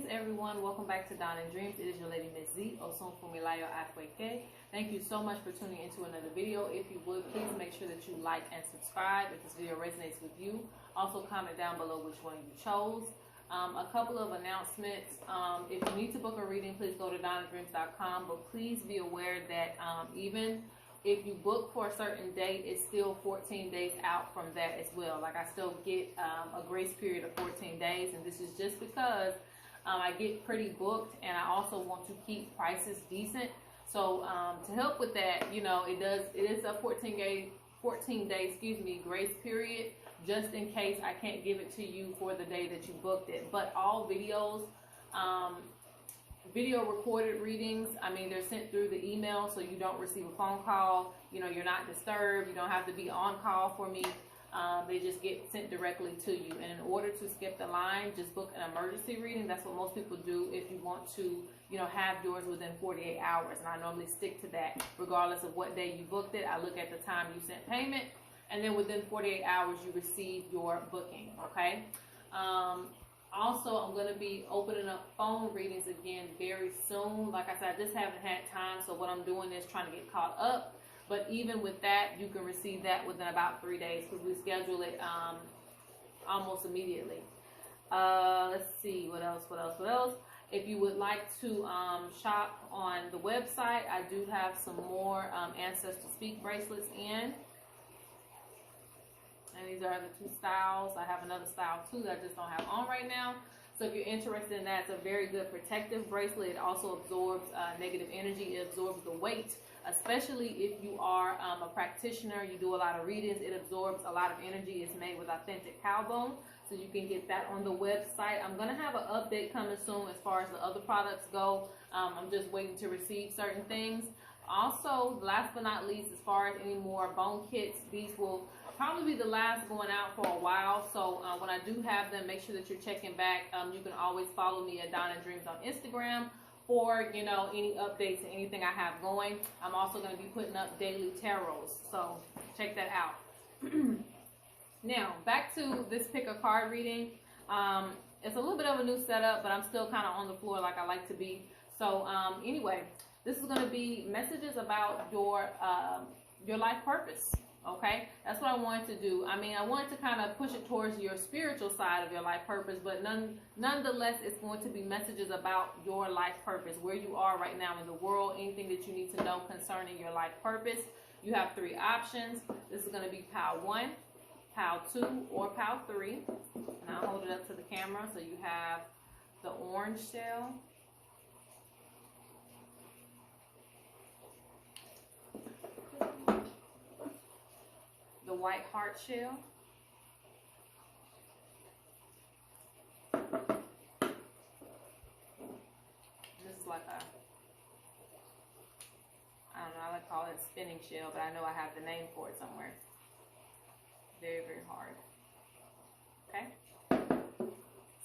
Greetings everyone, welcome back to Dawn and Dreams. It is your lady Ms.Z, ṣunfúnmiláyọ. Thank you so much for tuning into another video. If you would, please make sure that you like and subscribe if this video resonates with you. Also comment down below which one you chose. A couple of announcements. If you need to book a reading, please go to dawnandreams.com, but please be aware that even if you book for a certain date, it's still 14 days out from that as well. Like, I still get a grace period of 14 days, and this is just because I get pretty booked, and I also want to keep prices decent. So to help with that, you know, it is a 14 day grace period, just in case I can't give it to you for the day that you booked it. But all videos, video recorded readings, I mean, they're sent through the email, so you don't receive a phone call. You know, you're not disturbed. You don't have to be on call for me. They just get sent directly to you. And in order to skip the line, just book an emergency reading. That's what most people do if you want to, you know, have yours within 48 hours. And I normally stick to that regardless of what day you booked it. I look at the time you sent payment, and then within 48 hours you receive your booking, okay? Also, I'm going to be opening up phone readings again very soon. Like I said, I just haven't had time, so what I'm doing is trying to get caught up. But even with that, you can receive that within about 3 days, because we schedule it almost immediately. Let's see, what else? If you would like to shop on the website, I do have some more Ancestor Speak bracelets in. And these are the two styles. I have another style too that I just don't have on right now. So if you're interested in that, it's a very good protective bracelet. It also absorbs negative energy. It absorbs the weight, especially if you are a practitioner, you do a lot of readings. It absorbs a lot of energy. It's made with authentic cow bone. So you can get that on the website. I'm going to have an update coming soon as far as the other products go. I'm just waiting to receive certain things. Also, last but not least, as far as any more bone kits, these will probably be the last going out for a while. So when I do have them, make sure that you're checking back. You can always follow me at Dawn and Dreams on Instagram for, you know, any updates and anything I have going. I'm also going to be putting up daily tarots, so check that out. Now, back to this pick a card reading. It's a little bit of a new setup, but I'm still kind of on the floor like I like to be. So anyway, this is going to be messages about your life purpose. Okay, that's what I wanted to do. I mean, I wanted to kind of push it towards your spiritual side of your life purpose, but nonetheless, it's going to be messages about your life purpose, where you are right now in the world, anything that you need to know concerning your life purpose. You have 3 options. This is going to be pile 1, pile 2, or pile 3. And I'll hold it up to the camera. So you have the orange shell, the white heart shell, this is like a, I don't know, I like to call it a spinning shell, but I know I have the name for it somewhere. Very, very hard. Okay.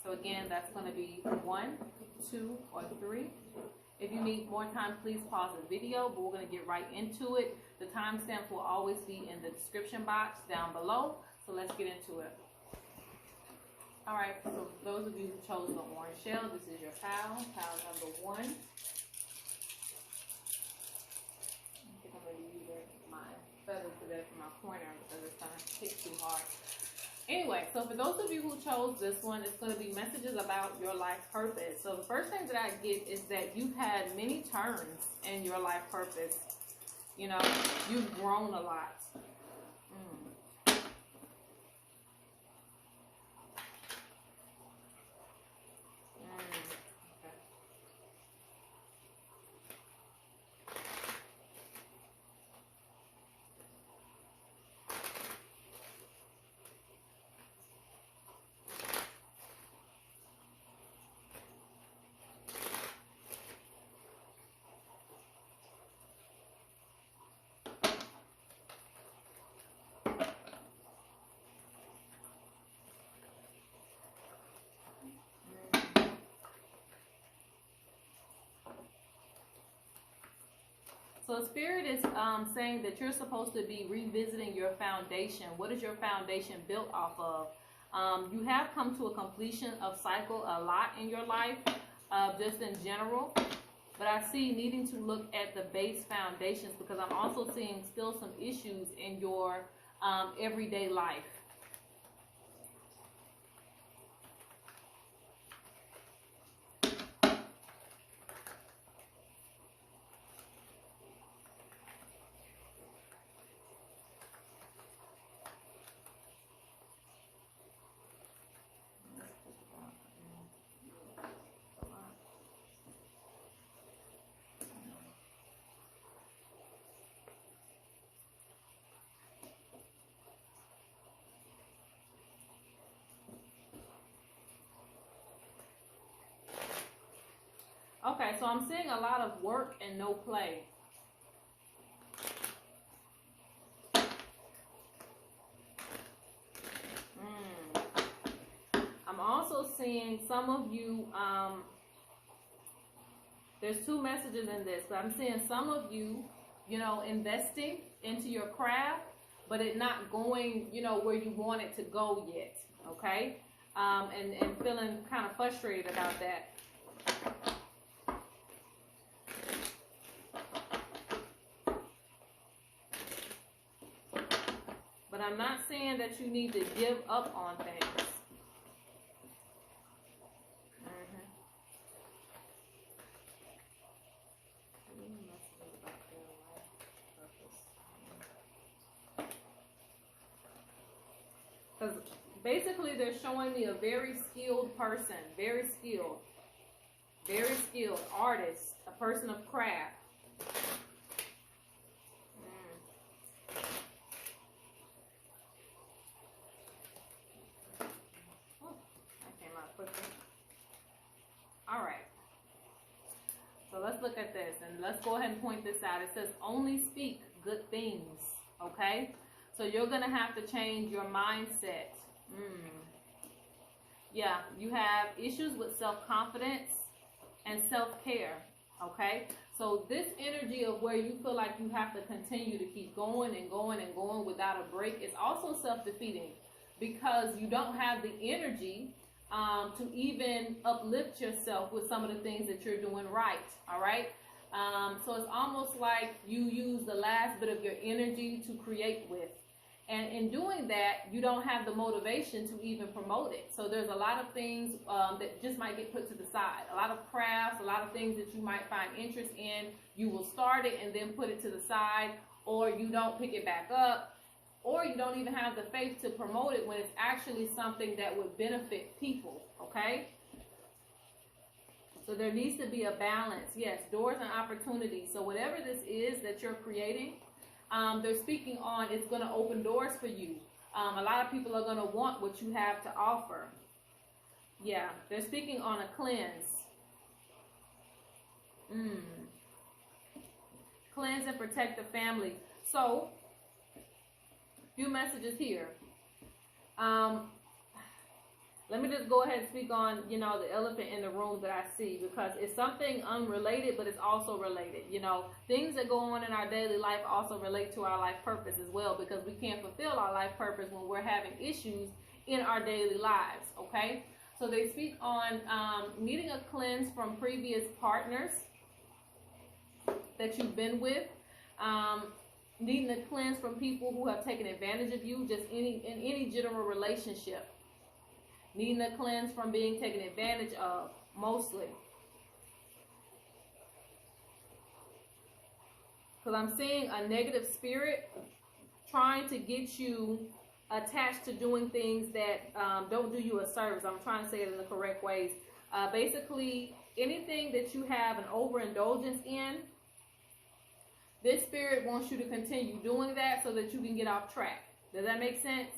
So again, that's going to be 1, 2, or 3. If you need more time, please pause the video, but we're going to get right into it. The timestamp will always be in the description box down below. So let's get into it. All right, so for those of you who chose the orange shell, this is your pile number 1. I think I'm going to use my feathers today for my pointer because it's going to hit too hard. Anyway, so for those of you who chose this one, it's going to be messages about your life purpose. So the first thing that I get is that you've had many turns in your life purpose. You know, you've grown a lot. So Spirit is saying that you're supposed to be revisiting your foundation. What is your foundation built off of? You have come to a completion of cycle a lot in your life. just in general. But I see needing to look at the base foundations, because I'm also seeing still some issues in your everyday life. Okay, so I'm seeing a lot of work and no play. I'm also seeing some of you, there's two messages in this, but I'm seeing some of you, you know, investing into your craft, but it not going, you know, where you want it to go yet, okay? And feeling kind of frustrated about that. But I'm not saying that you need to give up on things. Because basically they're showing me a very skilled person, very skilled artist, a person of craft. All right, so let's look at this and let's go ahead and point this out. It says only speak good things, okay? So you're going to have to change your mindset. Yeah, you have issues with self-confidence and self-care, okay? So this energy of where you feel like you have to continue to keep going and going and going without a break is also self-defeating, because you don't have the energy to even uplift yourself with some of the things that you're doing right, all right? So it's almost like you use the last bit of your energy to create with. And in doing that, you don't have the motivation to even promote it. So there's a lot of things that just might get put to the side. A lot of crafts, a lot of things that you might find interest in. You will start it and then put it to the side, or you don't pick it back up, or you don't even have the faith to promote it when it's actually something that would benefit people, okay? So there needs to be a balance. Yes, doors and opportunities. So whatever this is that you're creating, they're speaking on, it's going to open doors for you. A lot of people are going to want what you have to offer. Yeah, they're speaking on a cleanse. Cleanse and protect the family. So, few messages here. Let me just go ahead and speak on, you know, the elephant in the room that I see, because it's something unrelated, but it's also related. You know, things that go on in our daily life also relate to our life purpose as well, because we can't fulfill our life purpose when we're having issues in our daily lives, okay? So they speak on needing a cleanse from previous partners that you've been with, needing a cleanse from people who have taken advantage of you, just in any general relationship. Needing a cleanse from being taken advantage of, mostly. Because I'm seeing a negative spirit trying to get you attached to doing things that don't do you a service. I'm trying to say it in the correct ways. Basically, anything that you have an overindulgence in, this spirit wants you to continue doing that so that you can get off track. Does that make sense?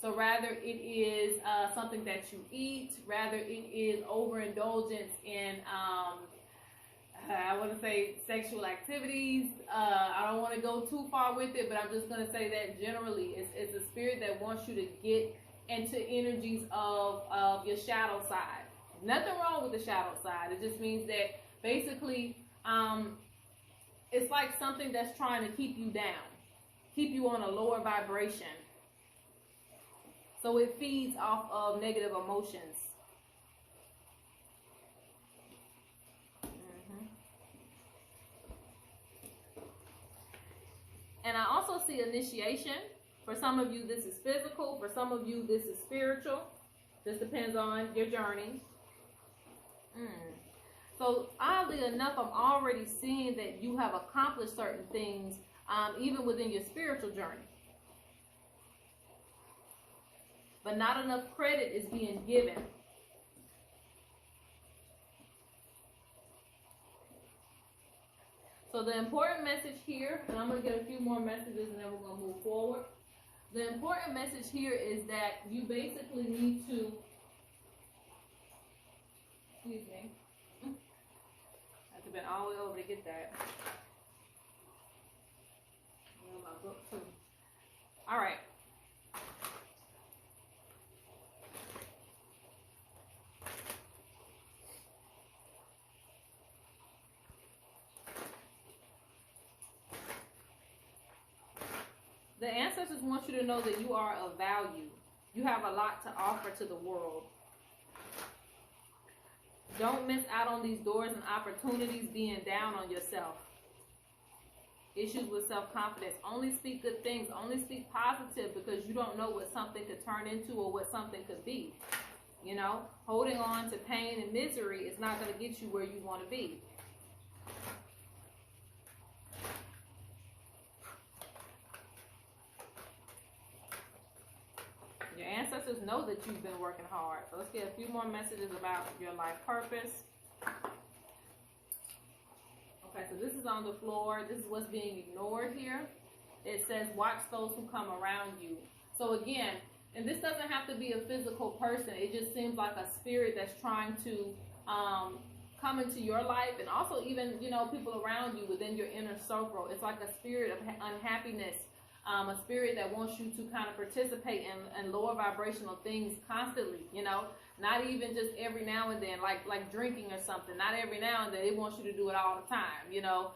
So rather it is something that you eat, rather it is overindulgence in, I want to say sexual activities. I don't want to go too far with it, but I'm just going to say that generally it's a spirit that wants you to get into energies of your shadow side. Nothing wrong with the shadow side. It just means that basically it's like something that's trying to keep you down, keep you on a lower vibration. So it feeds off of negative emotions. And I also see initiation. For some of you, this is physical. For some of you, this is spiritual. Just depends on your journey. So oddly enough, I'm already seeing that you have accomplished certain things, even within your spiritual journey. But not enough credit is being given. So the important message here, and I'm going to get a few more messages and then we're going to move forward. The important message here is that you basically need to, excuse me, I have been all the way over to get that. My book too. All right. The ancestors want you to know that you are of value. You have a lot to offer to the world. Don't miss out on these doors and opportunities being down on yourself. Issues with self-confidence. Only speak good things. Only speak positive, because you don't know what something could turn into or what something could be. You know, holding on to pain and misery is not going to get you where you want to be. Your ancestors know that you've been working hard. So let's get a few more messages about your life purpose. Okay, so this is on the floor. This is what's being ignored here. It says, watch those who come around you. So again, and this doesn't have to be a physical person. It just seems like a spirit that's trying to come into your life, and also even, you know, people around you within your inner circle. It's like a spirit of unhappiness. A spirit that wants you to kind of participate in lower vibrational things constantly, you know, not even just every now and then, like drinking or something. Not every now and then. It wants you to do it all the time, you know,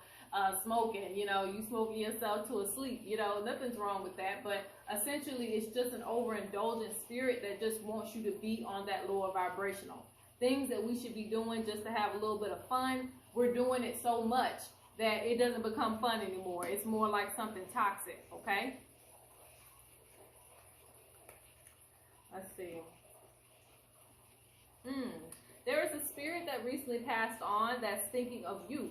smoking, you know, you smoking yourself to a sleep, you know, nothing's wrong with that. But essentially, it's just an overindulgent spirit that just wants you to be on that lower vibrational. Things that we should be doing just to have a little bit of fun, we're doing it so much that it doesn't become fun anymore. It's more like something toxic, okay? Let's see. There is a spirit that recently passed on that's thinking of you.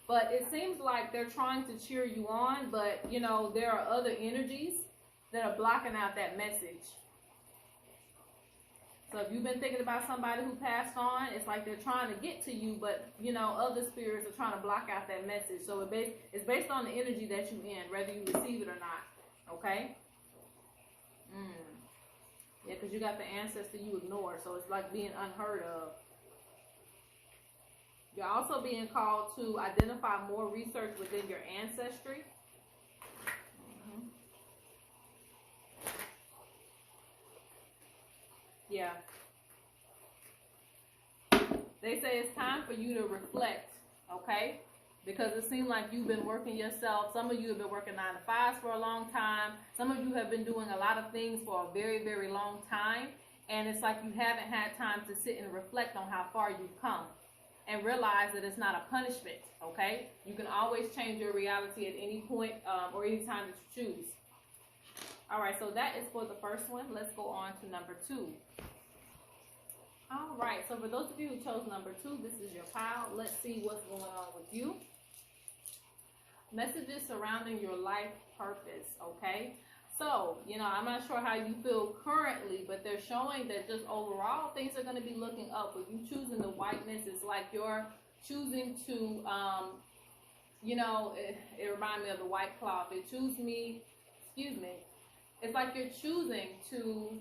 But it seems like they're trying to cheer you on, but, you know, there are other energies that are blocking out that message. So if you've been thinking about somebody who passed on, it's like they're trying to get to you, but, you know, other spirits are trying to block out that message. So it's based on the energy that you're in, whether you receive it or not. Okay? Yeah, because you got the ancestor you ignore, so it's like being unheard of. You're also being called to identify more research within your ancestry. Yeah. They say it's time for you to reflect, okay? Because it seems like you've been working yourself. Some of you have been working 9 to 5s for a long time. Some of you have been doing a lot of things for a very, very long time. And it's like you haven't had time to sit and reflect on how far you've come. And realize that it's not a punishment, okay? You can always change your reality at any point or any time that you choose. All right, so that is for the first one. Let's go on to number 2. All right, so for those of you who chose number 2, this is your pile. Let's see what's going on with you. Messages surrounding your life purpose, okay? So, you know, I'm not sure how you feel currently, but they're showing that just overall things are going to be looking up. With you choosing the whiteness, it's like you're choosing to, you know, it reminds me of the white cloth. It's like you're choosing to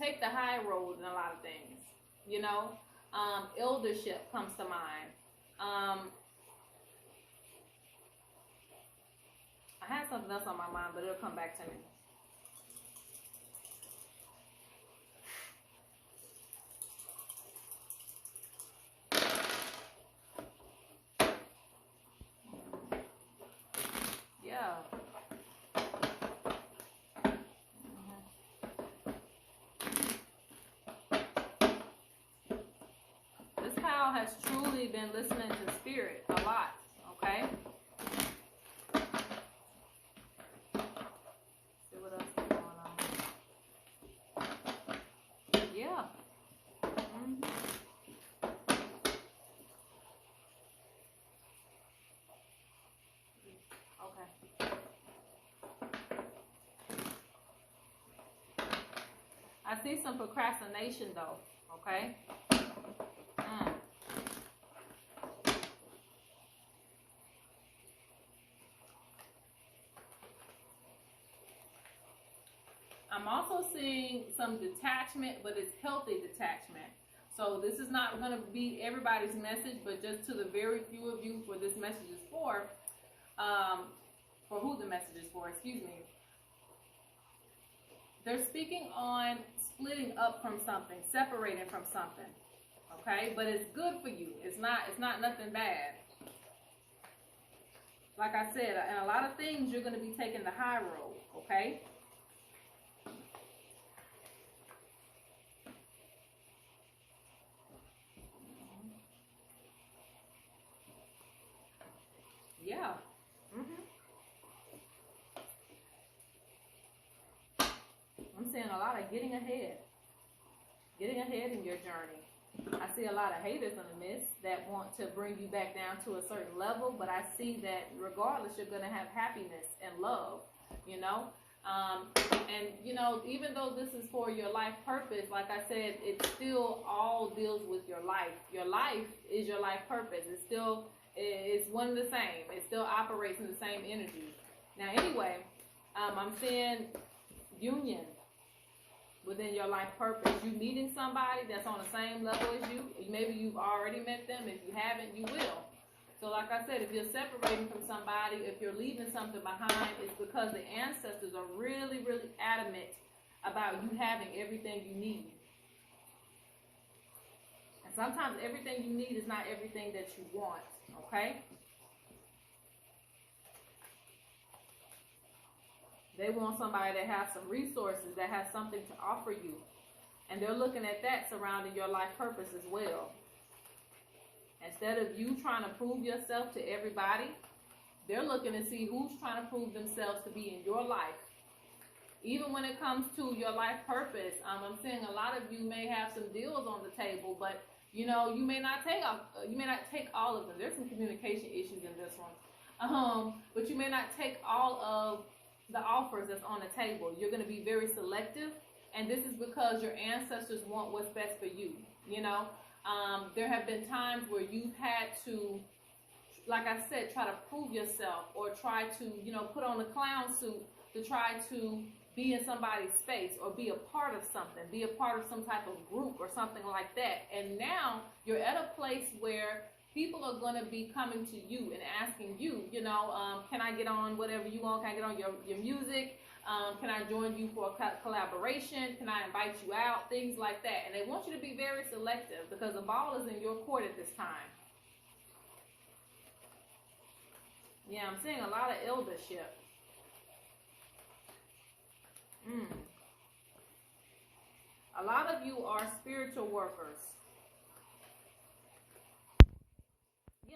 take the high road in a lot of things, you know. Eldership comes to mind. I had something else on my mind, but it'll come back to me. Yeah. This pile has truly been listening to spirit a lot, okay? I see some procrastination though, okay? I'm also seeing some detachment, but it's healthy detachment. So this is not going to be everybody's message, but just to the very few of you for this message is for who the message is for, excuse me. They're speaking on splitting up from something, separating from something, okay? But it's good for you. It's not nothing bad. Like I said, in a lot of things, you're going to be taking the high road, okay? Yeah. I'm seeing a lot of getting ahead in your journey. I see a lot of haters in the midst that want to bring you back down to a certain level, but I see that regardless, you're going to have happiness and love, you know. And, you know, even though this is for your life purpose, like I said, it still all deals with your life. Your life is your life purpose. It's one and the same. It still operates in the same energy. Now, anyway, I'm seeing union within your life purpose. You meeting somebody that's on the same level as you. Maybe you've already met them. If you haven't, you will. So like I said, if you're separating from somebody, if you're leaving something behind, it's because the ancestors are really, really adamant about you having everything you need. And sometimes everything you need is not everything that you want, okay? They want somebody that has some resources, that has something to offer you. And they're looking at that surrounding your life purpose as well. Instead of you trying to prove yourself to everybody, they're looking to see who's trying to prove themselves to be in your life. Even when it comes to your life purpose, I'm seeing a lot of you may have some deals on the table, but you know, you may not take all of them. There's some communication issues in this one. But you may not take all of the offers that's on the table. You're going to be very selective, and this is because your ancestors want what's best for you, you know. There have been times where you've had to, like I said, try to prove yourself, or try to, you know, put on a clown suit to try to be in somebody's space, or be a part of something, be a part of some type of group or something like that. And now you're at a place where people are going to be coming to you and asking you, you know, can I get on whatever you want? Can I get on your music? Can I join you for a collaboration? Can I invite you out? Things like that. And they want you to be very selective because the ball is in your court at this time. Yeah, I'm seeing a lot of eldership. A lot of you are spiritual workers. Yeah.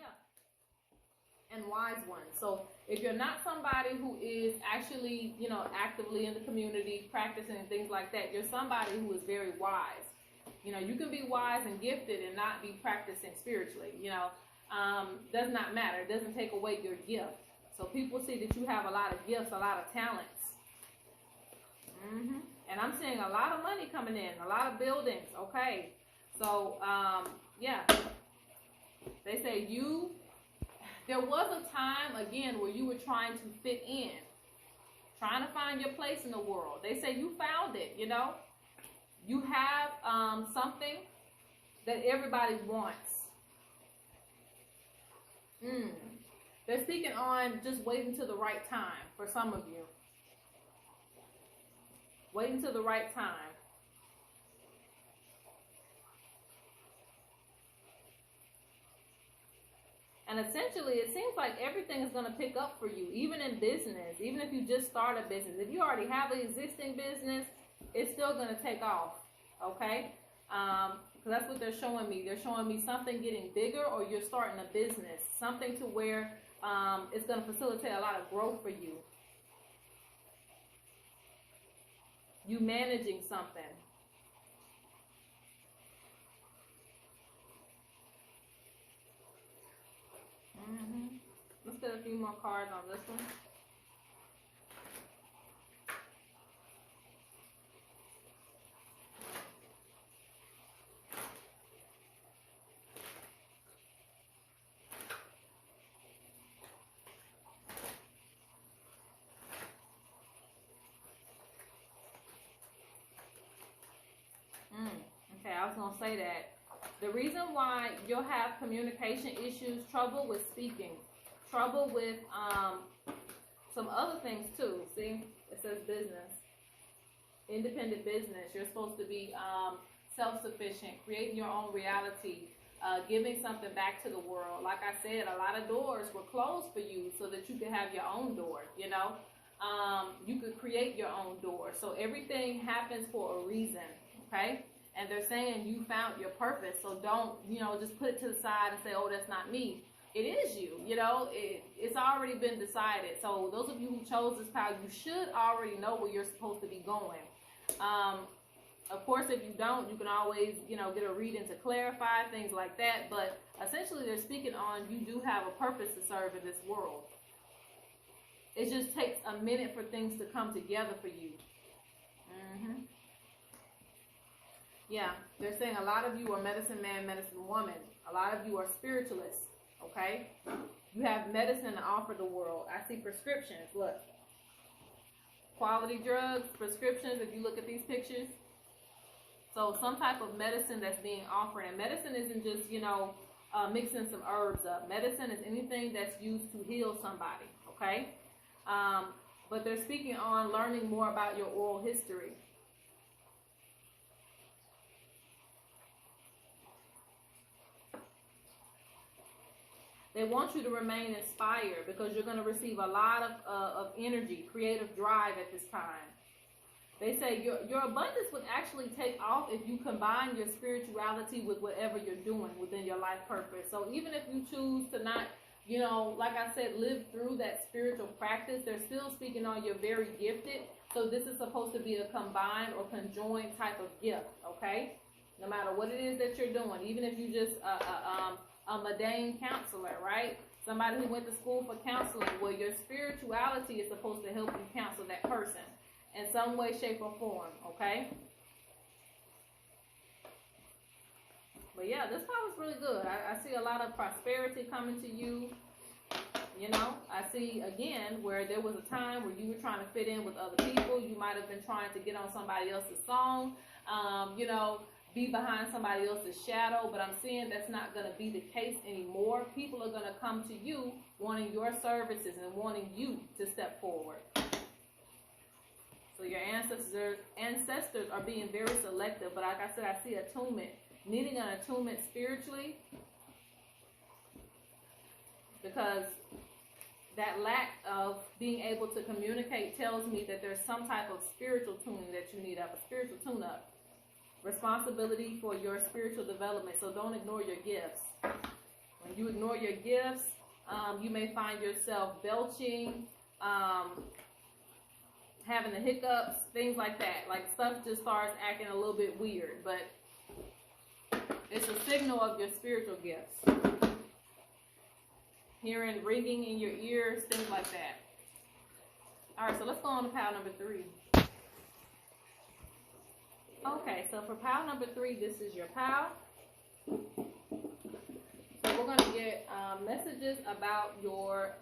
And wise ones. So if you're not somebody who is actually, you know, actively in the community, practicing and things like that, you're somebody who is very wise. You know, you can be wise and gifted and not be practicing spiritually, you know. Does not matter. It doesn't take away your gift. So people see that you have a lot of gifts, a lot of talents. And I'm seeing a lot of money coming in, a lot of buildings, okay. So, yeah. They say there was a time, again, where you were trying to fit in, trying to find your place in the world. They say you found it, you know. You have something that everybody wants. They're speaking on just waiting till the right time for some of you. Waiting till the right time. And essentially, it seems like everything is going to pick up for you, even in business, even if you just start a business. If you already have an existing business, it's still going to take off, okay? Because that's what they're showing me. They're showing me something getting bigger, or you're starting a business, something to where it's going to facilitate a lot of growth for you. You managing something. Let's get a few more cards on this one. was going to say that. The reason why you'll have communication issues, trouble with speaking, trouble with some other things too. See, it says business, independent business. You're supposed to be self-sufficient, creating your own reality, giving something back to the world. Like I said, a lot of doors were closed for you so that you could have your own door, you know. You could create your own door. So everything happens for a reason, okay? And they're saying you found your purpose. So don't, you know, just put it to the side and say, oh, that's not me. It is you, you know. It's already been decided. So those of you who chose this path, you should already know where you're supposed to be going. Of course, if you don't, you can always, you know, get a reading to clarify things like that. But essentially, they're speaking on you do have a purpose to serve in this world. It just takes a minute for things to come together for you. Yeah, they're saying a lot of you are medicine man, medicine woman. A lot of you are spiritualists, okay? You have medicine to offer the world. I see prescriptions, look. Quality drugs, prescriptions, if you look at these pictures. So some type of medicine that's being offered. And medicine isn't just, you know, mixing some herbs up. Medicine is anything that's used to heal somebody, okay? But they're speaking on learning more about your oral history. They want you to remain inspired because you're going to receive a lot of energy, creative drive at this time. They say your abundance would actually take off if you combine your spirituality with whatever you're doing within your life purpose. So even if you choose to not, you know, like I said, live through that spiritual practice, they're still speaking on you're very gifted. So this is supposed to be a combined or conjoined type of gift, okay? No matter what it is that you're doing, even if you just a mundane counselor, right? Somebody who went to school for counseling, well, your spirituality is supposed to help you counsel that person in some way, shape, or form, okay? But yeah, this part was really good. I see a lot of prosperity coming to you. You know, I see, again, where there was a time where you were trying to fit in with other people. You might have been trying to get on somebody else's song, you know, be behind somebody else's shadow. But I'm seeing that's not going to be the case anymore. People are going to come to you wanting your services and wanting you to step forward. So your ancestors are being very selective. But like I said, I see attunement, needing an attunement spiritually. Because that lack of being able to communicate tells me that there's some type of spiritual tuning that you need up, a spiritual tune-up. Responsibility for your spiritual development. So don't ignore your gifts. When you ignore your gifts, you may find yourself belching, having the hiccups, things like that. Like stuff just starts acting a little bit weird. But it's a signal of your spiritual gifts. Hearing ringing in your ears, things like that. All right, so let's go on to pile number 3. Okay, so for pile number 3, this is your pile. So we're going to get messages about your,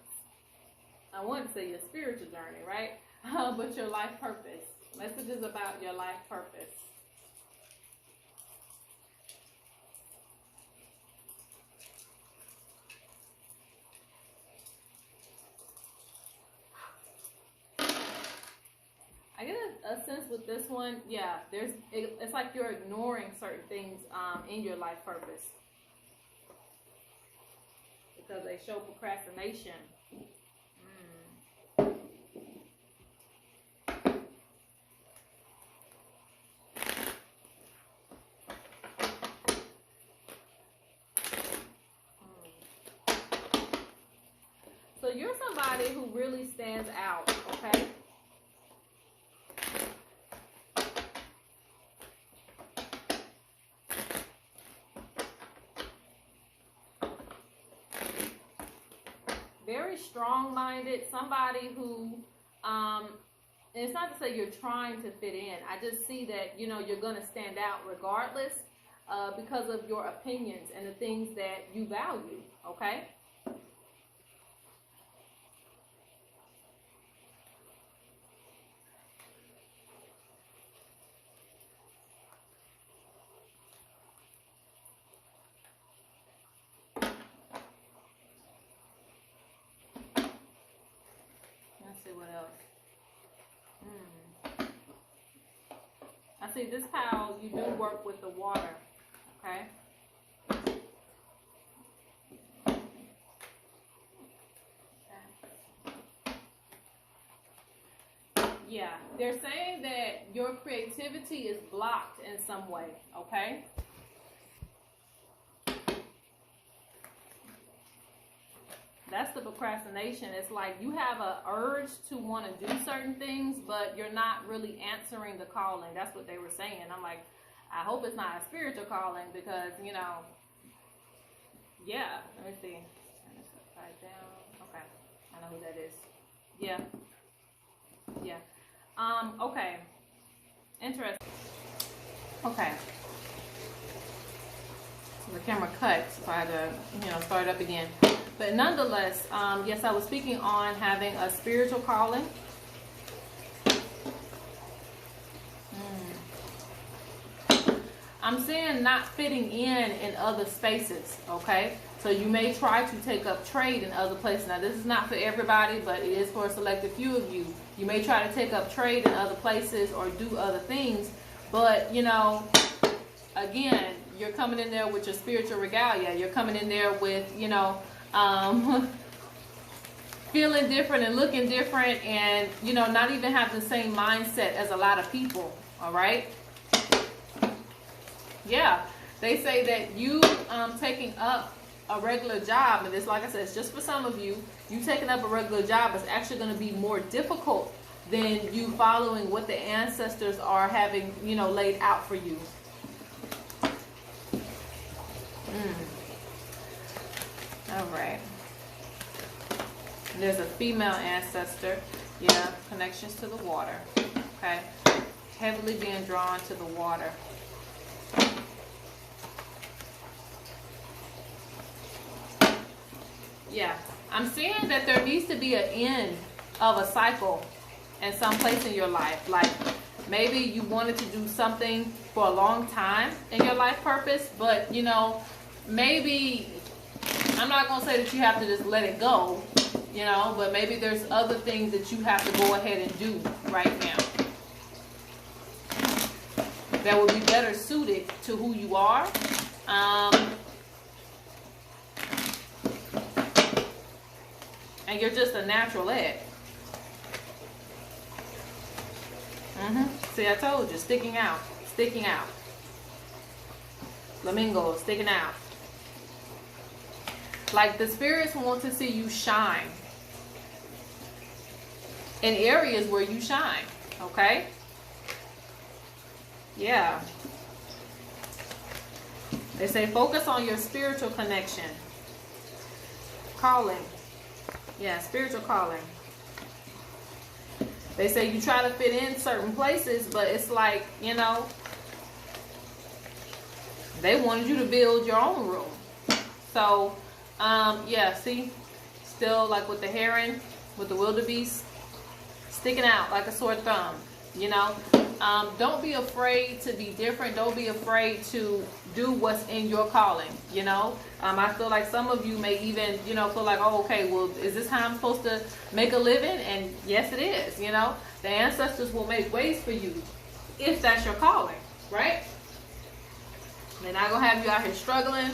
I wanted to say your spiritual journey, right? But your life purpose. Messages about your life purpose. I get a sense with this one, yeah, it's like you're ignoring certain things in your life purpose. Because they show procrastination. So you're somebody who really stands out, okay? Very strong-minded, somebody who, and it's not to say you're trying to fit in. I just see that, you know, you're going to stand out regardless because of your opinions and the things that you value, okay? Let's see what else. I see this pile, you do work with the water, okay? Yeah, they're saying that your creativity is blocked in some way, okay? That's the procrastination. It's like you have an urge to want to do certain things, but you're not really answering the calling. That's what they were saying. I'm like, I hope it's not a spiritual calling because, you know, yeah. Let me see. Turn this upside down. Okay. I know who that is. Yeah. Yeah. Okay. Interesting. Okay. So the camera cuts, so I had to, you know, start up again. But nonetheless, yes, I was speaking on having a spiritual calling. I'm saying not fitting in other spaces, okay? So you may try to take up trade in other places. Now, this is not for everybody, but it is for a selected few of you. You may try to take up trade in other places or do other things, but, you know, again, you're coming in there with your spiritual regalia. You're coming in there with, you know, feeling different and looking different and, you know, not even have the same mindset as a lot of people, all right? Yeah, they say that you taking up a regular job, and it's like I said, it's just for some of you, you taking up a regular job is actually going to be more difficult than you following what the ancestors are having, you know, laid out for you. All right. There's a female ancestor. Yeah, connections to the water. Okay. Heavily being drawn to the water. Yeah. I'm seeing that there needs to be an end of a cycle in some place in your life. Like maybe you wanted to do something for a long time in your life purpose, but you know, maybe, I'm not going to say that you have to just let it go, you know, but maybe there's other things that you have to go ahead and do right now that would be better suited to who you are. And you're just a natural egg. See, I told you, sticking out, sticking out. Flamingo, sticking out. Like the spirits want to see you shine in areas where you shine, okay? Yeah. They say focus on your spiritual connection. Calling. Yeah, spiritual calling. They say you try to fit in certain places, but it's like, you know, they wanted you to build your own room. So, yeah, see, still like with the heron, with the wildebeest, sticking out like a sore thumb, you know. Don't be afraid to be different. Don't be afraid to do what's in your calling, you know. I feel like some of you may even, you know, feel like, oh, okay, well, is this how I'm supposed to make a living? And yes, it is, you know. The ancestors will make ways for you if that's your calling, right? They're not going to have you out here struggling,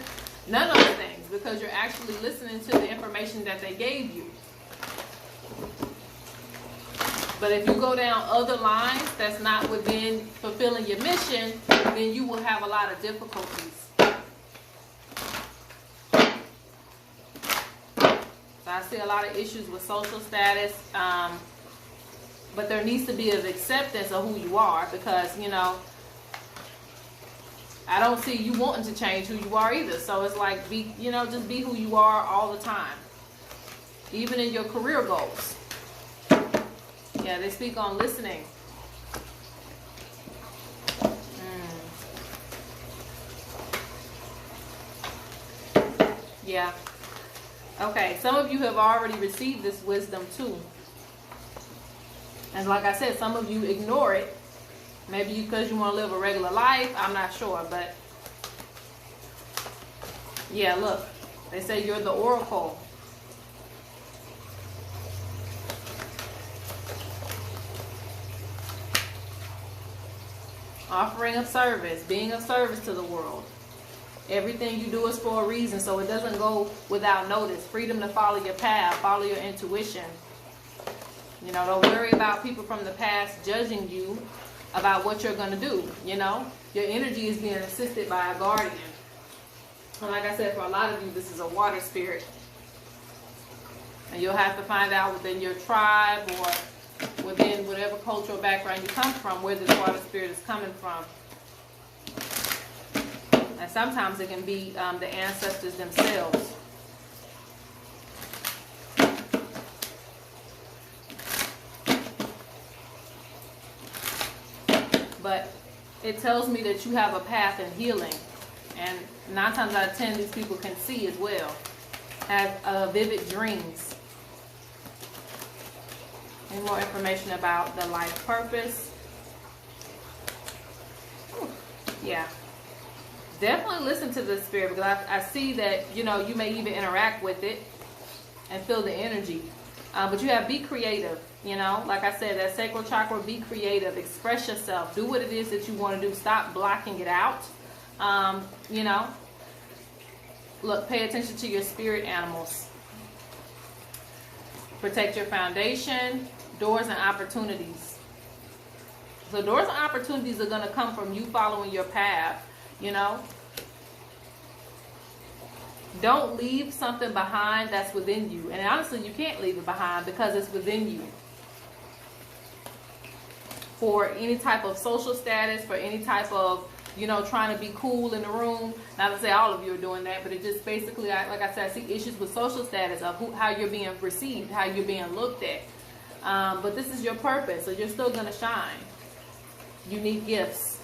none of those things, because you're actually listening to the information that they gave you. But if you go down other lines that's not within fulfilling your mission, then you will have a lot of difficulties. So I see a lot of issues with social status, but there needs to be an acceptance of who you are, because, you know, I don't see you wanting to change who you are either. So it's like, be, you know, just be who you are all the time, even in your career goals. Yeah, they speak on listening. Yeah. Okay, some of you have already received this wisdom too. And like I said, some of you ignore it. Maybe because you want to live a regular life. I'm not sure, but yeah, look. They say you're the oracle. Offering of service, being of service to the world. Everything you do is for a reason, so it doesn't go without notice. Freedom to follow your path, follow your intuition. You know, don't worry about people from the past judging you about what you're going to do, you know. Your energy is being assisted by a guardian. And like I said, for a lot of you, this is a water spirit. And you'll have to find out within your tribe or within whatever cultural background you come from where this water spirit is coming from. And sometimes it can be the ancestors themselves. But it tells me that you have a path in healing. And 9 times out of 10, these people can see as well. Have vivid dreams. Any more information about the life purpose? Yeah. Definitely listen to this spirit, because I see that, you know, you may even interact with it and feel the energy. But you have be creative, you know. Like I said, that sacral chakra, be creative. Express yourself. Do what it is that you want to do. Stop blocking it out. You know. Look, pay attention to your spirit animals. Protect your foundation. Doors and opportunities. So doors and opportunities are going to come from you following your path, you know. Don't leave something behind that's within you. And honestly, you can't leave it behind because it's within you. For any type of social status, for any type of, you know, trying to be cool in the room. Not to say all of you are doing that, but it just basically, like I said, I see issues with social status of how you're being perceived, how you're being looked at. But this is your purpose, so you're still going to shine. Unique gifts.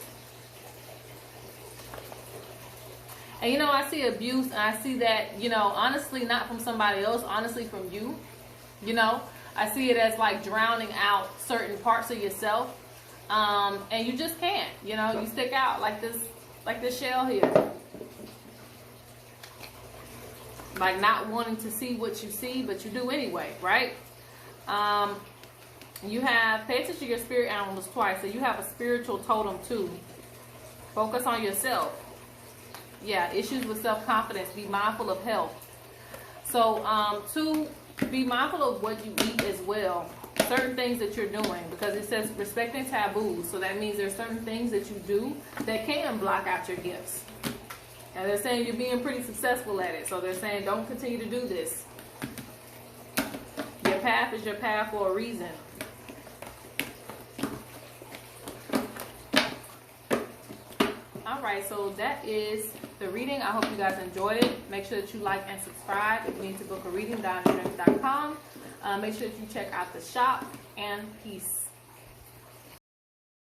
And you know, I see abuse, and I see that, you know, honestly, not from somebody else, honestly from you. You know, I see it as like drowning out certain parts of yourself. And you just can't, you know, you stick out like this shell here. Like not wanting to see what you see, but you do anyway, right? You have, pay attention to your spirit animals twice. So you have a spiritual totem too. Focus on yourself. Yeah, issues with self-confidence. Be mindful of health. So, to be mindful of what you eat as well. Certain things that you're doing, because it says respecting taboos. So that means there's certain things that you do that can block out your gifts. And they're saying you're being pretty successful at it. So they're saying don't continue to do this. Your path is your path for a reason. Alright, so that is the reading. I hope you guys enjoyed it. Make sure that you like and subscribe. If you need to book a reading, DonnaStrength.com. Make sure that you check out the shop, and peace.